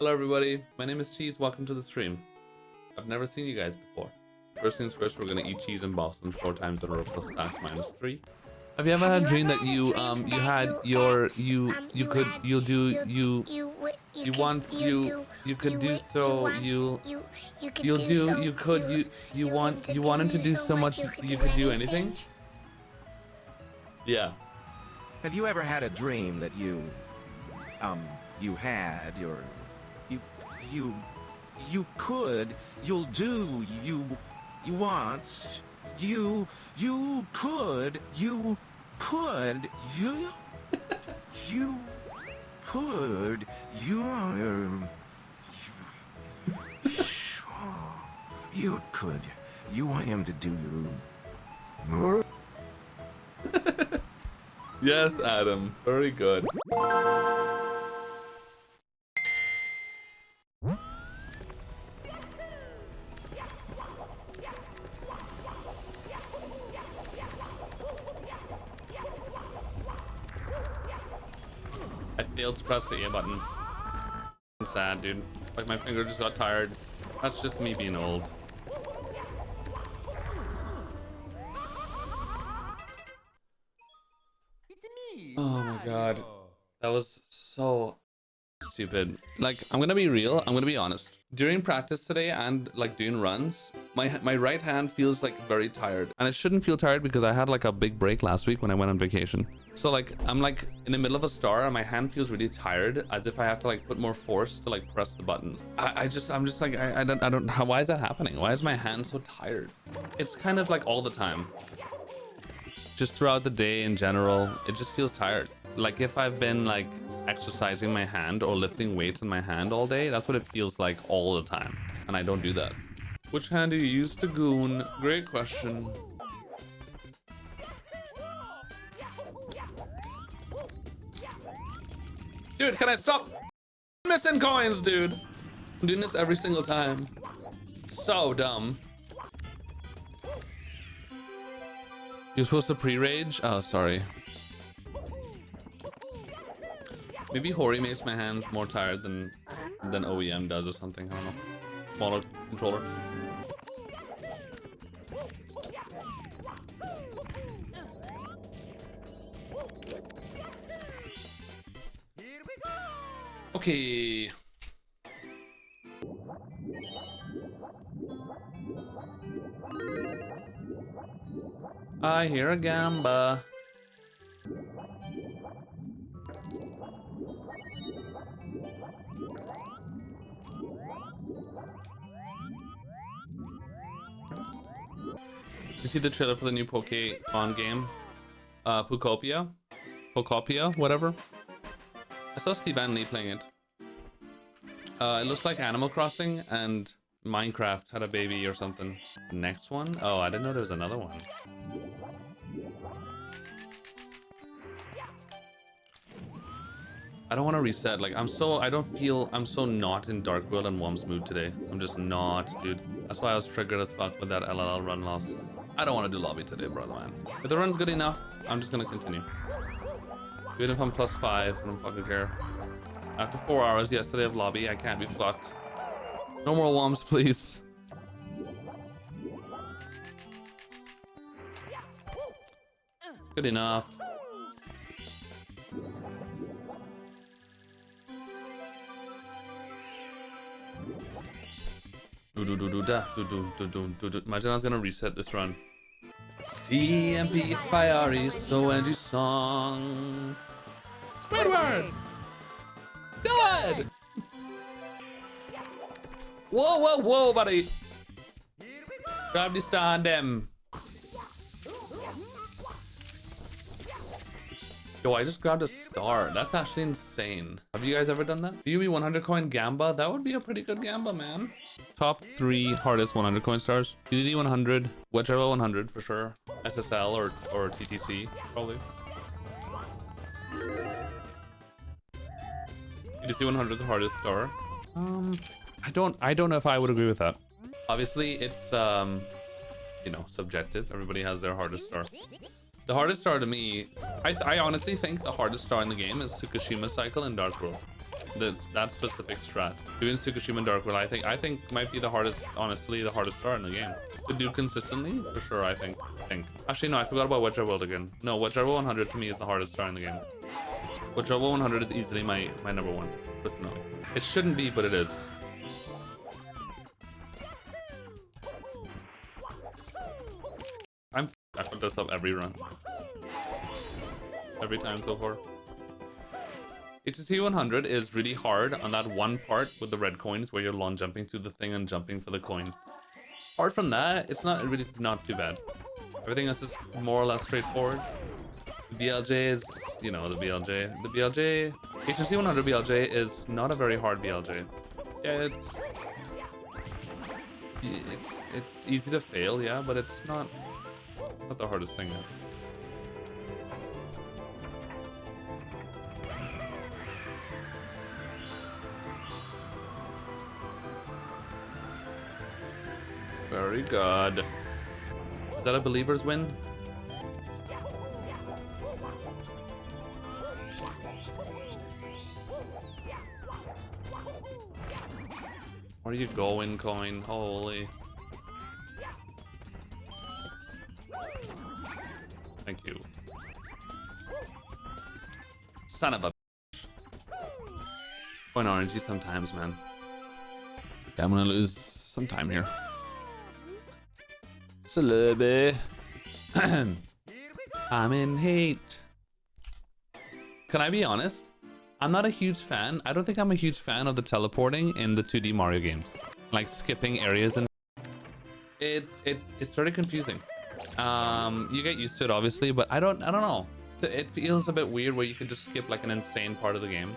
Hello everybody, my name is Cheese, welcome to the stream. I've never seen you guys before. First things first, we're gonna eat cheese in Boston 4 times in a row plus tax -3. Have you ever had a dream that you wanted to do so much you could do anything? Yeah. Have you ever had a dream that you had your you could you'll do you want you could you could you want him to do your Yes, Adam, very good. I failed to press the A button. I'm sad, dude. Like my finger just got tired. That's just me being old. Oh my god. That was so stupid. Like, I'm gonna be real, I'm gonna be honest. During practice today and like doing runs, my right hand feels like very tired. And it shouldn't feel tired because I had like a big break last week when I went on vacation. So like, I'm like in the middle of a star and my hand feels really tired, as if I have to like put more force to like press the buttons. I'm just like, I don't, why is that happening? Why is my hand so tired? It's kind of like all the time. Just throughout the day in general, it just feels tired. Like if I've been like exercising my hand or lifting weights in my hand all day, that's what it feels like all the time. And I don't do that. Which hand do you use to goon? Great question. Dude, can I stop missing coins, dude? I'm doing this every single time. So dumb. You're supposed to pre-rage? Oh, sorry. Maybe Hori makes my hands more tired than OEM does or something. I don't know. Smaller controller. Okay. I hear a gamba. You see the trailer for the new Pokemon game? Pokopia, whatever. I saw Steve Van Lee playing it. It looks like Animal Crossing and Minecraft had a baby or something. Next one? Oh, I didn't know there was another one. I don't want to reset. Like, I'm so not in Dark World and Wom's mood today. I'm just not, dude. That's why I was triggered as fuck with that LLL run loss. I don't want to do lobby today, brother, man. If the run's good enough, I'm just gonna continue. Even if I'm +5, I don't fucking care. After 4 hours yesterday of lobby, I can't be fucked. No more Woms, please. Good enough. Imagine I was gonna reset this run. CMP Fiery so end song. Squidward! Good! Whoa, buddy! Grab the stand them. Yo, I just grabbed a star. That's actually insane. Have you guys ever done that? PUB 100 coin Gamba? That would be a pretty good Gamba, man. Top 3 hardest 100 coin stars. DDD 100, whichever 100 for sure. SSL or TTC, probably. TTC 100 is the hardest star. I don't know if I would agree with that. Obviously, it's you know, subjective. Everybody has their hardest star. The hardest star to me, I honestly think the hardest star in the game is Tsukushima Cycle and Dark World. that specific strat. Doing Tsukushima and Dark World, I think might be the hardest, honestly, the hardest strat in the game. To do consistently, for sure, I think. Actually, no, I forgot about Wedge World again. No, Wedge World 100 to me is the hardest strat in the game. Wedge World 100 is easily my number one, personally. It shouldn't be, but it is. I put this up every run. Every time so far. HTC 100 is really hard on that one part with the red coins where you're long jumping through the thing and jumping for the coin. Apart from that, it's not really not too bad. Everything else is more or less straightforward. The BLJ is, you know, the BLJ. The BLJ, HTC 100 BLJ is not a very hard BLJ. Yeah, it's easy to fail, yeah, but it's not the hardest thing yet. Very good. Is that a believer's win? Where are you going, coin? Holy. Thank you. Son of a bitch. Coin RNG sometimes, man. Okay, I'm gonna lose some time here. Just a little bit. I'm in hate. Can I be honest? I'm not a huge fan. I don't think I'm a huge fan of the teleporting in the 2D Mario games. Like skipping areas and it's very confusing. You get used to it obviously, but I don't know. It feels a bit weird where you could just skip like an insane part of the game.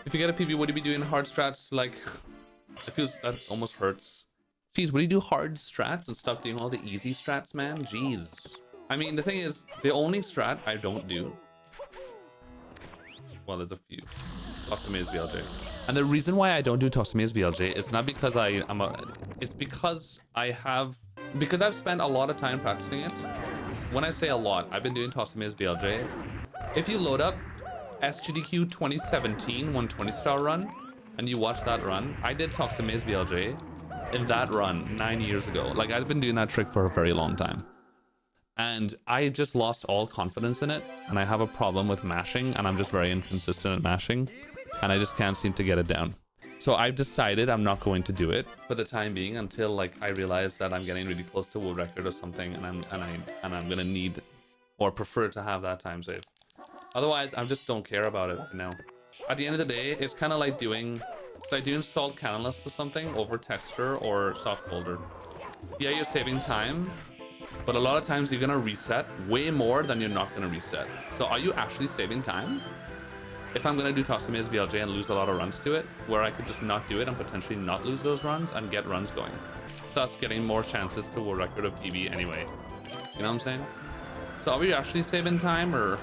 If you get a PB, would you be doing hard strats? Like, it feels that almost hurts. Jeez, would you do hard strats and stop doing all the easy strats, man? Jeez. I mean, the thing is, the only strat I don't do, well, there's a few. Toss to Maze BLJ. And the reason why I don't do Toss to Maze BLJ is not because it's because I've spent a lot of time practicing it. When I say a lot, I've been doing Toss to Maze BLJ. If you load up SGDQ 2017 120-star run and you watch that run, I did Toss to Maze BLJ in that run 9 years ago. Like, I've been doing that trick for a very long time. And I just lost all confidence in it, and I have a problem with mashing, and I'm just very inconsistent at mashing, and I just can't seem to get it down. So I've decided I'm not going to do it for the time being until like I realize that I'm getting really close to world record or something, and I'm gonna need or prefer to have that time save. Otherwise, I just don't care about it, you know. At the end of the day, it's kind of like doing salt cannonless or something over texture or soft folder. Yeah, you're saving time, but a lot of times you're gonna reset way more than you're not gonna reset. So are you actually saving time? If I'm gonna do Toss to Maze BLJ and lose a lot of runs to it, where I could just not do it and potentially not lose those runs and get runs going, thus getting more chances to world record of PB anyway. You know what I'm saying? So are we actually saving time, or?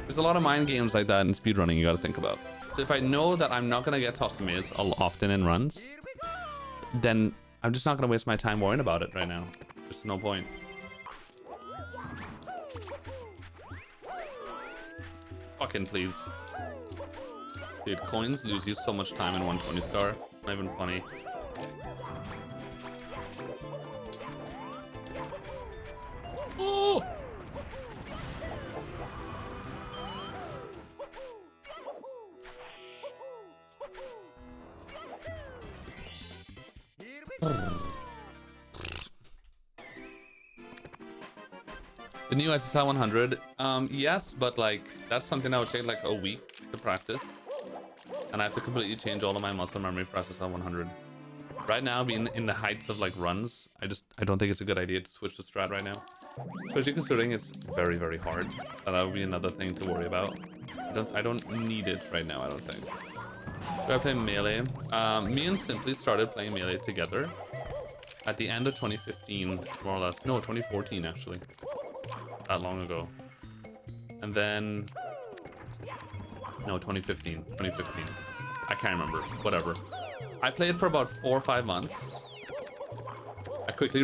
There's a lot of mind games like that in speedrunning you gotta think about. So if I know that I'm not gonna get Toss to Maze often in runs, then I'm just not gonna waste my time worrying about it right now. There's no point. Fucking please. Dude, coins lose you so much time in 120-star. Not even funny. Oh! The new SSL 100, yes, but like that's something that would take like a week to practice, and I have to completely change all of my muscle memory for SSL 100. Right now, being in the heights of like runs, I don't think it's a good idea to switch to strat right now, especially considering it's very, very hard. That would be another thing to worry about. I don't need it right now, I don't think. Do I play melee? Me and Simply started playing melee together. at the end of 2015, more or less. No, 2014 actually. That long ago. And then no, 2015. 2015. I can't remember. Whatever. I played for about 4 or 5 months. I quickly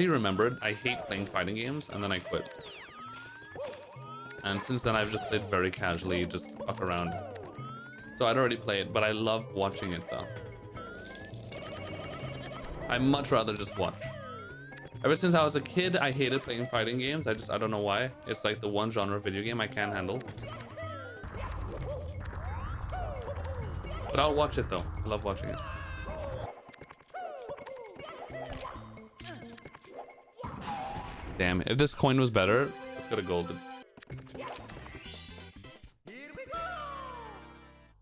remembered I hate playing fighting games, and then I quit. And since then I've just played very casually, just fuck around. So I'd already played, but I love watching it though. I much rather just watch. Ever since I was a kid, I hated playing fighting games. I don't know why. It's like the one genre of video game I can't handle. But I'll watch it though. I love watching it. Damn, if this coin was better, let's go to golden.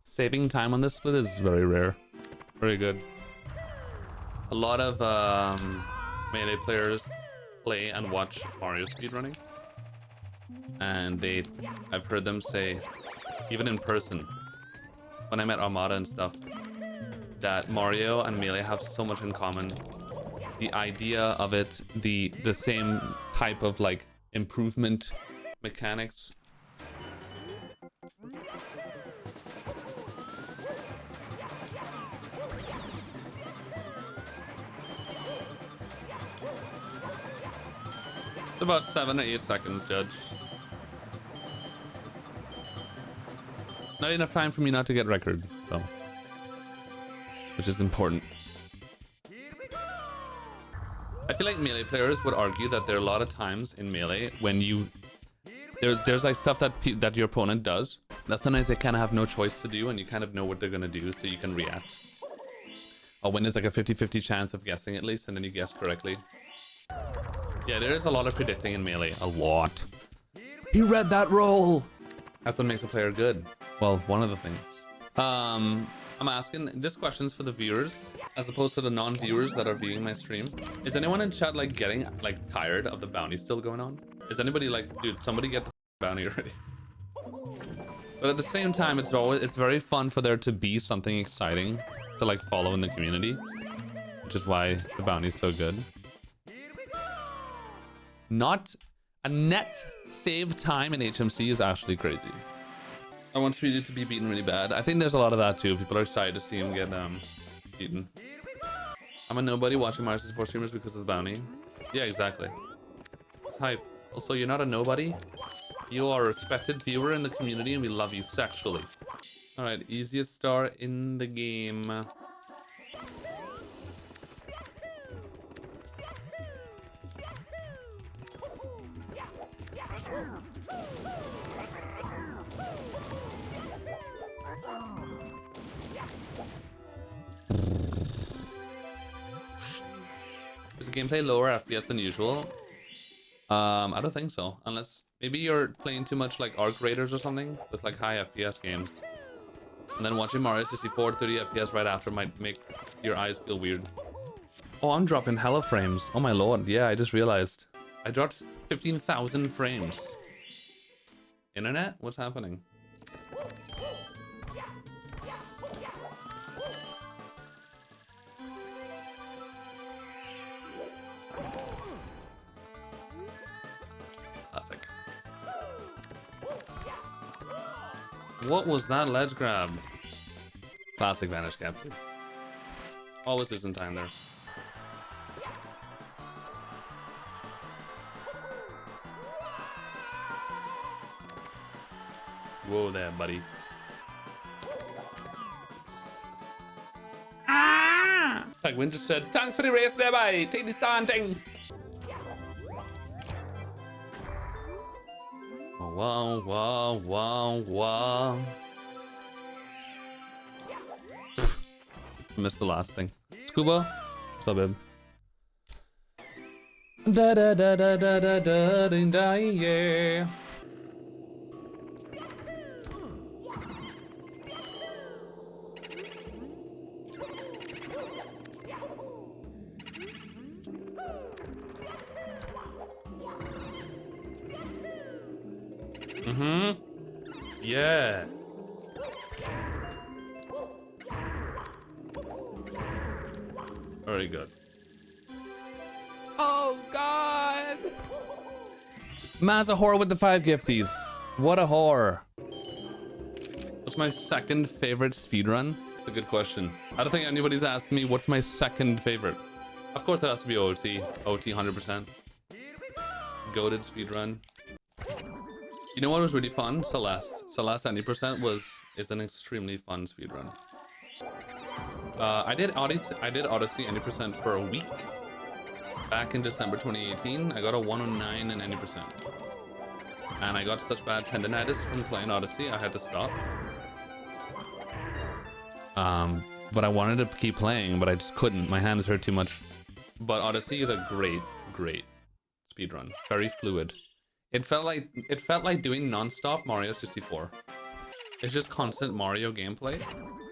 Saving time on this split is very rare. Very good. A lot of Melee players play and watch Mario speedrunning. And I've heard them say, even in person, when I met Armada and stuff, that Mario and Melee have so much in common. The idea of it, the same type of like improvement mechanics. It's about 7 or 8 seconds, Judge. Not enough time for me not to get record, though. Which is important. I feel like Melee players would argue that there are a lot of times in Melee when there's like stuff that your opponent does that sometimes they kind of have no choice to do, and you kind of know what they're gonna do, so you can react. Or when there's like a 50-50 chance of guessing at least, and then you guess correctly. Yeah, there is a lot of predicting in Melee. A lot. He read that roll! That's what makes a player good. Well, one of the things. I'm asking, this question's for the viewers, as opposed to the non-viewers that are viewing my stream. Is anyone in chat like getting like tired of the bounty still going on? Is anybody like, dude, somebody get the bounty already? But at the same time, it's very fun for there to be something exciting to like follow in the community, which is why the bounty's so good. Not a net save time in HMC is actually crazy. I want Speedy to be beaten really bad. I think there's a lot of that too. People are excited to see him get beaten. I'm a nobody watching Mario 64 streamers because of the bounty. Yeah, exactly. It's hype. Also, you're not a nobody. You are a respected viewer in the community, and we love you sexually. All right, easiest star in the game. Is the gameplay lower FPS than usual? I don't think so. Unless maybe you're playing too much like Arc Raiders or something with like high FPS games. And then watching Mario 64 30 FPS right after might make your eyes feel weird. Oh, I'm dropping hella frames. Oh my lord. Yeah, I just realized. I dropped 15,000 frames. Internet? What's happening? Classic. What was that ledge grab? Classic vanish capture. Always losing time there. Whoa there, buddy. Ah! Like Winter said, thanks for the race there, bye. Take the standing. Oh, wow, wow, wow, wow. Missed the last thing. Scuba? What's up, babe? Da da da da da da da da da, yeah. Mm-hmm. Yeah. Very good. Ma's a whore with the 5 gifties. What a whore. What's my second favorite speedrun? That's a good question. I don't think anybody's asked me what's my second favorite. Of course it has to be OT. OT 100%. Goated speedrun. You know what was really fun? Celeste. Celeste 90% is an extremely fun speedrun. I did Odyssey 90% for a week. Back in December 2018, I got a 109 and 90%. And I got such bad tendinitis from playing Odyssey, I had to stop. But I wanted to keep playing, but I just couldn't. My hands hurt too much. But Odyssey is a great speedrun. Very fluid. It felt like doing non-stop Mario 64. It's just constant Mario gameplay,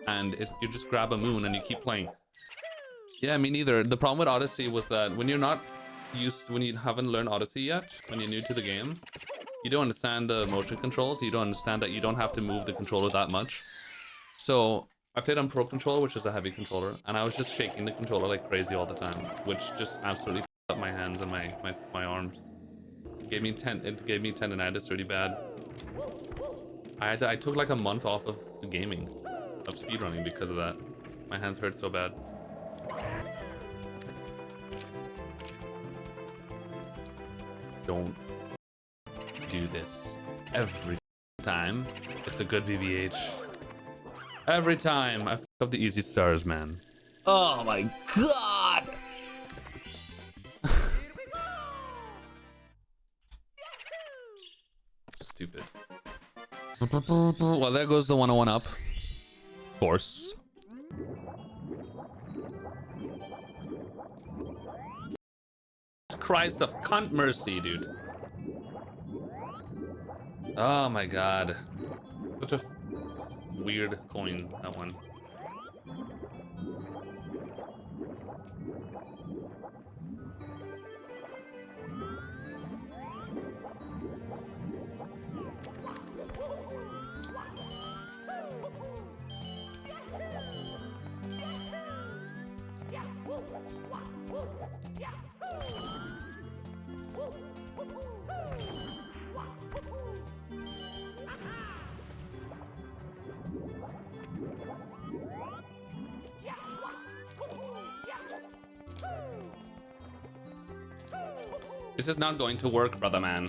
and you just grab a moon and you keep playing. Yeah, me neither. The problem with Odyssey was that when you haven't learned Odyssey yet, when you're new to the game, you don't understand the motion controls. You don't understand that you don't have to move the controller that much. So I played on Pro Controller, which is a heavy controller, and I was just shaking the controller like crazy all the time, which just absolutely f***ed up my hands and my arms. It gave me tendinitis really bad. I took like a month off of gaming, of speedrunning because of that. My hands hurt so bad. Don't do this every time. It's a good BBH. Every time I f up the easy stars, man. Oh my god! Stupid. Well, there goes the 101 up. Of course. Christ of cunt mercy, dude. Oh my god. Such a weird coin, that one. This is not going to work, brother man.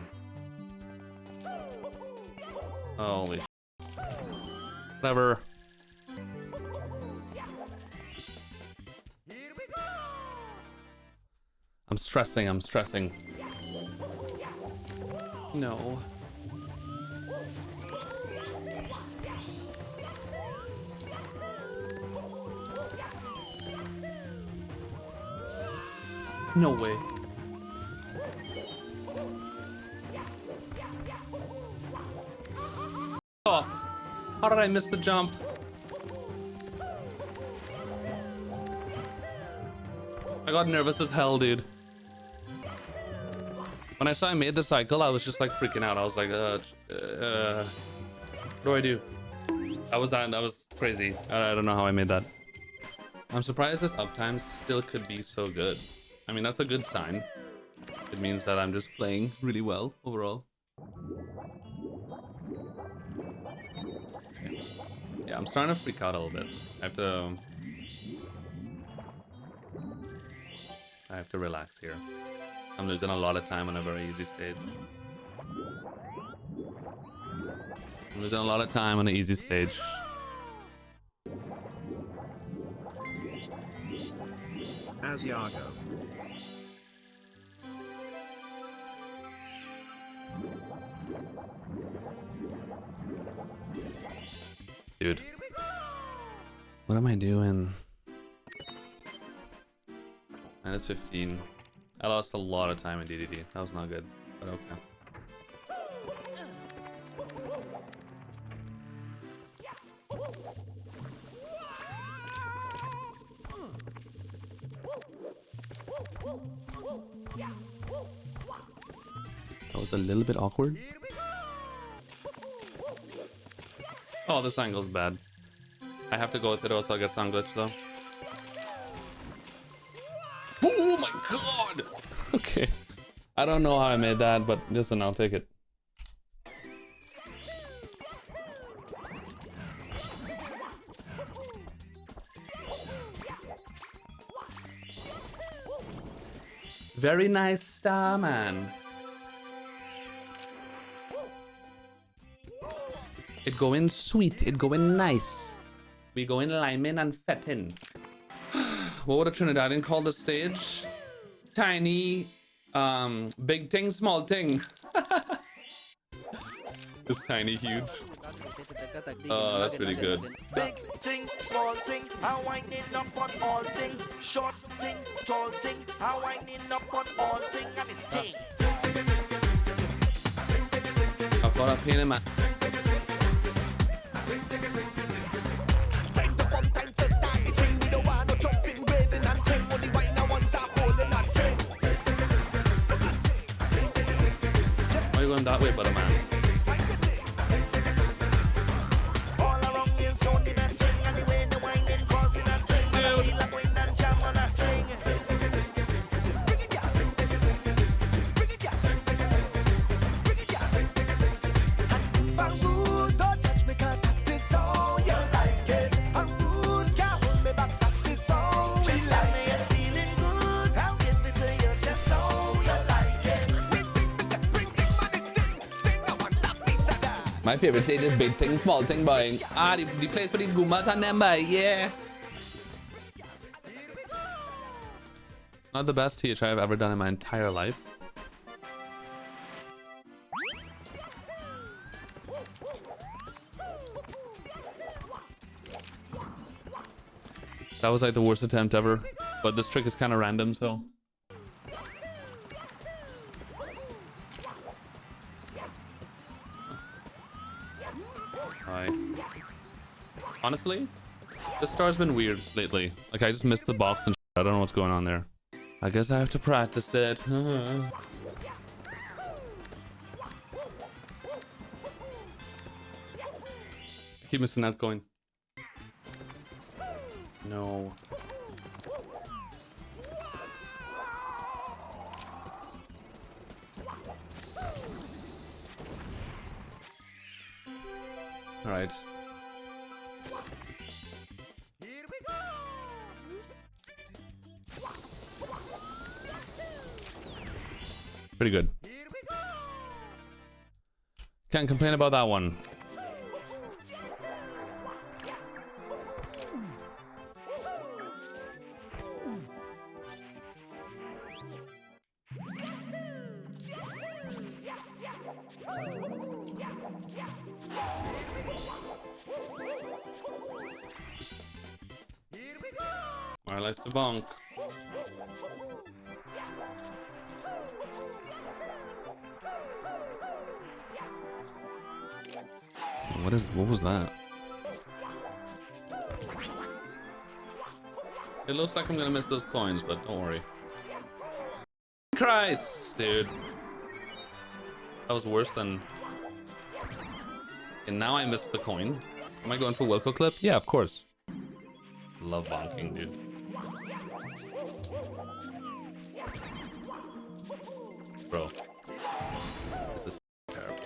Holy sh**. Whatever. I'm stressing. No. No way. Off. How did I miss the jump? I got nervous as hell, dude. When I saw I made the cycle, I was just like freaking out. I was like, what do I do? That was crazy. I don't know how I made that. I'm surprised this uptime still could be so good. I mean, that's a good sign. It means that I'm just playing really well overall. Yeah, I'm starting to freak out a little bit. I have to relax here. I'm losing a lot of time on a very easy stage. I'm losing a lot of time on an easy stage. Asiago. Dude. What am I doing? Minus 15. I lost a lot of time in DDD. That was not good, but okay. That was a little bit awkward. Oh, this angle's bad. I have to go with it, else I'll get sound glitch though. Oh my god! Okay. I don't know how I made that, but listen, I'll take it. Very nice, Starman. It going sweet, it going nice. We going limin and fettin. What would a Trinidadian call this stage? Tiny, big ting, small ting. It's tiny, huge. Oh, that's really good. Big thing, small thing, I winding up on all thing. Short thing, tall thing, I winding up on all thing, and it's thing. I've got a pain in my... Time to come, time to start the thing. We don't want no jumping, waving and ting. Only wine I want that holding that thing. Why are you going that way, brother man? All around you, so the best thing. And the way the winding causing that thing. And I feel like going and jam on that thing. Bring it down. Bring it down. Bring it down. And I'm rude, don't touch me, 'cause that is how you like it. I'm rude, can't hold me back, that is how we like it. Feeling good, I'll give it to you just so you like it. We think this is bring thing, man, this thing. Thing, I want that piece of that. My favorite stage is big ting, small ting, boy. Ah, the place for the goombas and them, boy. Yeah. Not the best THI I've ever done in my entire life. That was like the worst attempt ever, but this trick is kind of random, so. Hi. Honestly, this star's been weird lately. Like I just missed the box and shit. I don't know what's going on there. I guess I have to practice it. I keep missing that coin. No. All right. Pretty good. Can't complain about that one. More likes to bonk. What was that? It looks like I'm gonna miss those coins, but don't worry. Christ, dude. That was worse than... And now I missed the coin. Am I going for Wilco clip? Yeah, of course. Love bonking, dude. Bro. This is terrible.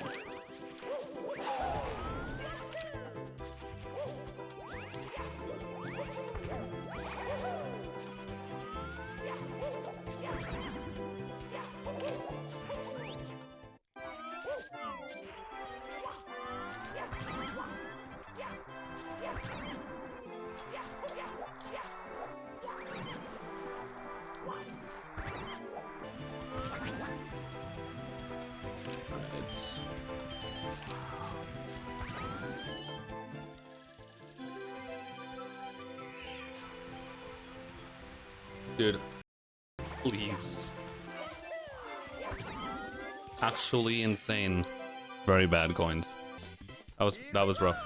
Dude, please. Actually insane. Very bad coins. That was rough.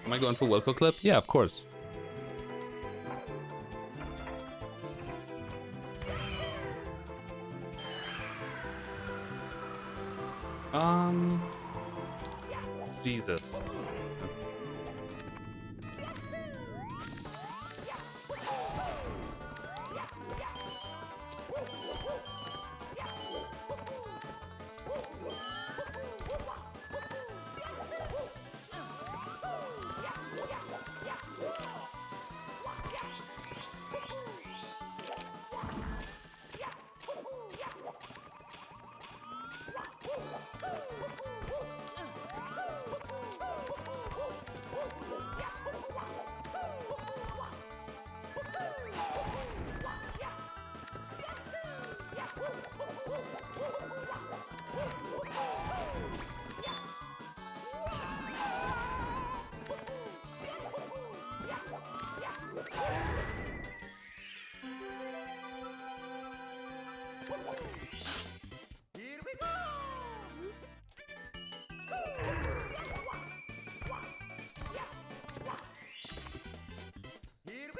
Am I going for Wilco clip? Yeah, of course. Jesus.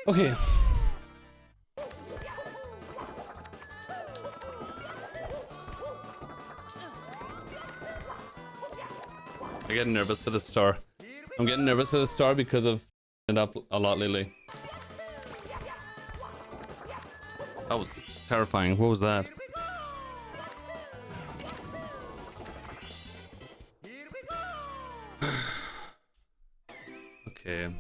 Okay. I get nervous for the star. I'm getting nervous for the star because of it up a lot lately. That was terrifying. What was that? Okay.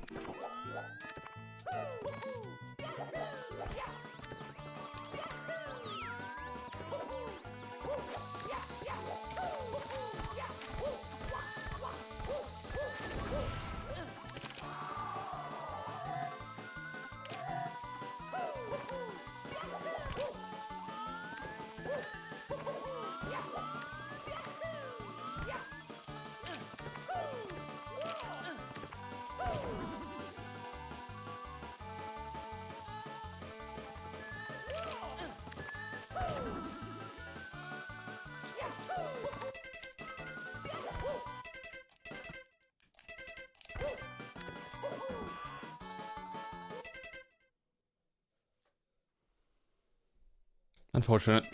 Unfortunate.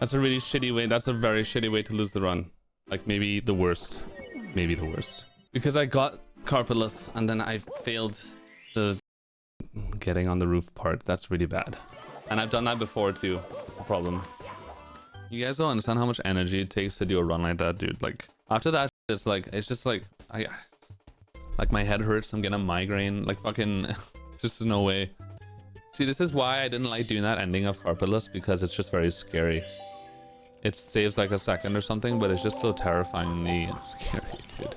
That's a really shitty way. That's a very shitty way to lose the run. Like maybe the worst. Maybe the worst. Because I got Carpetless and then I failed the getting on the roof part. That's really bad. And I've done that before too. That's the problem. You guys don't understand how much energy it takes to do a run like that, dude. Like after that, it's just like like my head hurts. I'm getting a migraine. Like fucking, it's just no way. See, this is why I didn't like doing that ending of Carpetless, because it's just very scary. It saves like a second or something, but it's just so terrifyingly scary, dude.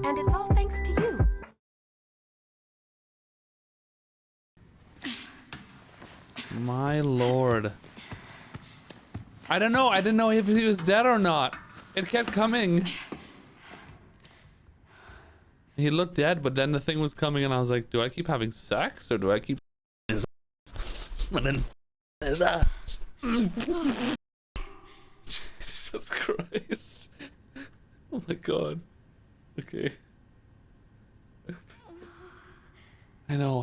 And it's all thanks to you. My lord. I don't know. I didn't know if he was dead or not. It kept coming. He looked dead, but then the thing was coming and I was like, do I keep having sex or do I keep and then Jesus Christ. Oh my god. Okay. I know.